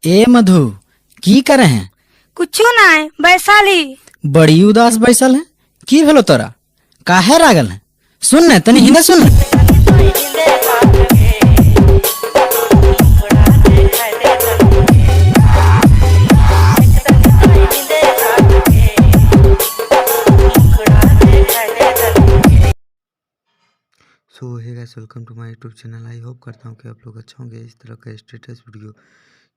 ए मधु, की करे हैं? कुछो नाय वैशाली। बड़ी उदास बैसल है। की भेलो तोरा? काहे रागल है? सुन न तनी हिंगा सुन। So hey guys, welcome to my YouTube channel. I hope करता हूँ कि आप लोग अच्छा होंगे। इस तरह का स्टेटस वीडियो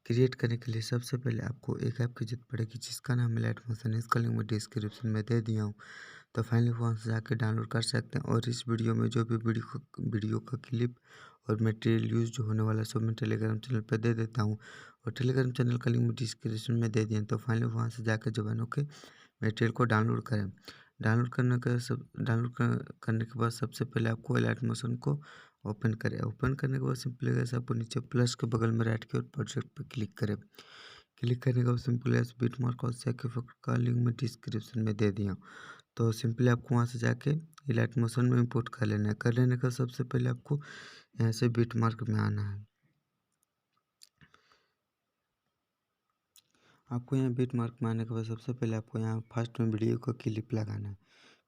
क्रिएट करने के लिए सबसे पहले आपको एक ऐप की जरूरत पड़ेगी जिसका नाम है लाइटमोशन। इसका लिंक मैं डिस्क्रिप्शन में दे दिया हूँ, तो फाइनली वहाँ से जाकर डाउनलोड कर सकते हैं। और इस वीडियो में जो भी वीडियो का क्लिप और मटेरियल यूज जो होने वाला है सब मैं टेलीग्राम चैनल पर दे देता हूँ, और टेलीग्राम चैनल का लिंक मैं डिस्क्रिप्शन में दे दिया। तो फाइनली वहाँ से जाकर जो बनो के मटेरियल को डाउनलोड करें। करने के बाद सबसे पहले आपको लाइटमोशन को ओपन करें। ओपन करने के बाद सिंपली गैस आपको नीचे प्लस के बगल में राइट की ओर प्रोजेक्ट पर क्लिक करें। क्लिक करने के बाद सिंपली गैस बिटमार्क और सेक इफेक्ट का लिंक मैं डिस्क्रिप्शन में दे दिया हूँ। तो सिंपली आपको वहाँ से जाके लाइटमोशन में इंपोर्ट कर लेना है। कर लेने का सबसे पहले आपको यहाँ से बिटमार्क में आना है। आपको यहाँ बिटमार्क में आने के बाद सबसे पहले आपको यहाँ फर्स्ट में वीडियो का क्लिप लगाना है।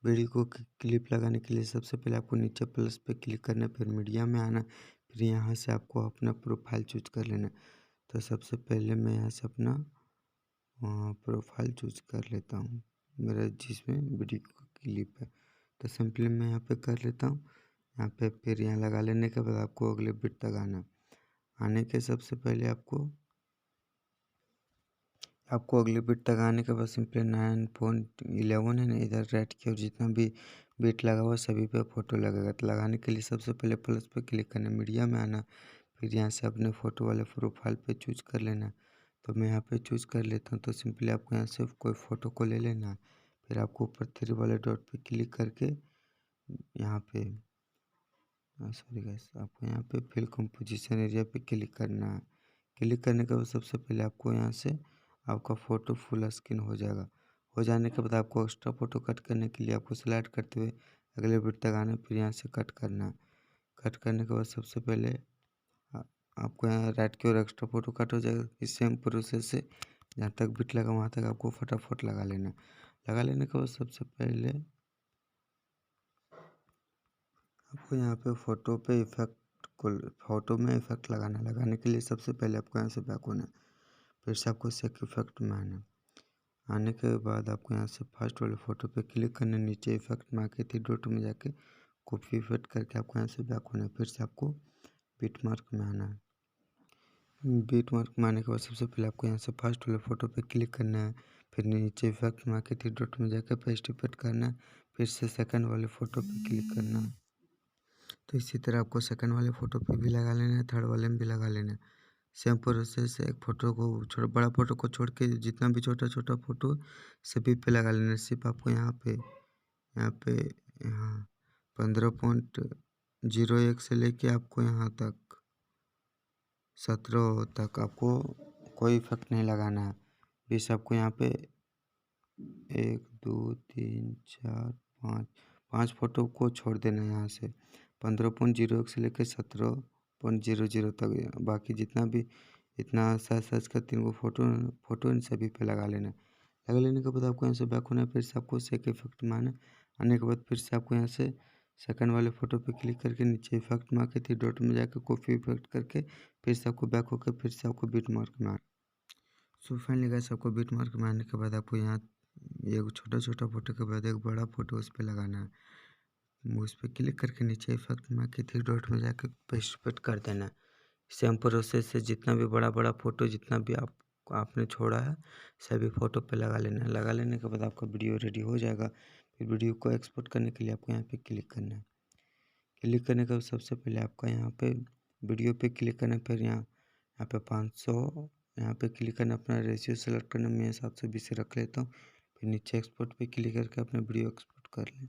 वीडियो को क्लिप लगाने के लिए सबसे पहले आपको नीचे प्लस पे क्लिक करना है, फिर मीडिया में आना, फिर यहाँ से आपको अपना प्रोफाइल चूज कर लेना। तो सबसे पहले मैं यहाँ से अपना प्रोफाइल चूज कर लेता हूँ, मेरा जिसमें वीडियो का क्लिप है। तो सिंपली मैं यहाँ पे कर लेता हूँ यहाँ पे। फिर यहाँ लगा लेने के बाद आपको अगले बिट तक आने के सबसे पहले आपको अगले बिट तक आने के बाद सिंपली 9.11 है ना, इधर राइट की ओर जितना भी बिट लगा हुआ सभी पे फोटो लगेगा। तो लगाने के लिए सबसे पहले प्लस पे क्लिक करना, मीडिया में आना, फिर यहाँ से अपने फ़ोटो वाले प्रोफाइल पे चूज कर लेना। तो मैं यहाँ पे चूज कर लेता हूँ। तो सिंपली आपको यहाँ से कोई फ़ोटो को ले लेना, फिर आपको ऊपर 3 वाले डॉट पे क्लिक करके यहाँ पे सॉरी गाइस, आपको यहाँ पे फिल कंपोजिशन एरिया पे क्लिक करना है। क्लिक करने के बाद सबसे पहले आपको यहाँ से आपका फ़ोटो फुल स्क्रीन हो जाएगा। हो जाने के बाद आपको एक्स्ट्रा फ़ोटो कट करने के लिए आपको स्लाइड करते हुए अगले बिट तक आना, फिर यहाँ से कट करना है। कट करने के बाद सबसे पहले आपको यहाँ राइट की ओर एक्स्ट्रा फ़ोटो कट हो जाएगा। इस सेम प्रोसेस से जहाँ तक बिट लगा वहाँ तक आपको फटाफट लगा लेना। लगा लेने के बाद सबसे पहले आपको यहाँ पे फ़ोटो में इफेक्ट लगाने के लिए सबसे पहले आपको यहाँ से बैक होना है, फिर से आपको सेक इफेक्ट में आने के बाद आपको यहाँ से फर्स्ट वाले फ़ोटो पे क्लिक करना, नीचे इफेक्ट में आके 3 डॉट में जाके कॉपी इफेक्ट करके आपको यहाँ से बैक होना है। फिर से आपको बिटमार्क में आना है। बिटमार्क में आने के बाद सबसे पहले आपको यहाँ से फर्स्ट वाले फ़ोटो पे क्लिक करना है, फिर नीचे इफेक्ट में आके 3 डॉट में जाकर पेस्ट इफेक्ट करना है, फिर से सेकंड वाले फ़ोटो पे क्लिक करना है। तो इसी तरह आपको सेकंड वाले फ़ोटो पे भी लगा लेना है, थर्ड वाले में भी लगा लेना है। सेम प्रोसेस से एक फ़ोटो को बड़ा फ़ोटो को छोड़ के जितना भी छोटा छोटा फ़ोटो सभी पे लगा लेना है। सिर्फ आपको यहाँ पे 15.01 से लेके आपको यहाँ तक 17 तक आपको कोई इफेक्ट नहीं लगाना है। बस आपको यहाँ पे 1 2 3 4 5 फ़ोटो को छोड़ देना है। यहाँ से 15.01 से लेकर 17.00 तक बाकी जितना भी इतना साइज का 3 गो फ़ोटो इन सभी पे लगा लेना है। लगा लेने के बाद आपको यहाँ से बैक होना है, फिर से आपको सेक इफेक्ट में आने के बाद फिर से आपको यहाँ से सेकंड वाले फ़ोटो पे क्लिक करके नीचे इफेक्ट में आके 3 डॉट में जाकर कॉपी इफेक्ट करके फिर से आपको बैक होकर फिर से आपको बिटमार्क में सो फाइनली गाइस, आपको बिटमार्क में आने के बाद आपको यहाँ एक छोटा छोटा फ़ोटो के बाद एक बड़ा फ़ोटो उस पर लगाना है। उस पर क्लिक करके नीचे इफेक्ट में आके 3 डॉट में जाकर पेस्ट पेस्ट कर देना है। सेम प्रोसेस से जितना भी बड़ा फ़ोटो जितना भी आपने छोड़ा है सभी फ़ोटो पे लगा लेना है। लगा लेने के बाद आपका वीडियो रेडी हो जाएगा। फिर वीडियो को एक्सपोर्ट करने के लिए आपको यहाँ पे क्लिक करना है। क्लिक करने के बाद सबसे पहले आपका यहाँ पे वीडियो पे क्लिक करना है, फिर यहाँ पे 500 यहाँ पे क्लिक करना, अपना रेशियो सेलेक्ट करना, मैं 720 रख लेता हूँ। फिर नीचे एक्सपोर्ट पे क्लिक करके अपना वीडियो एक्सपोर्ट कर लें।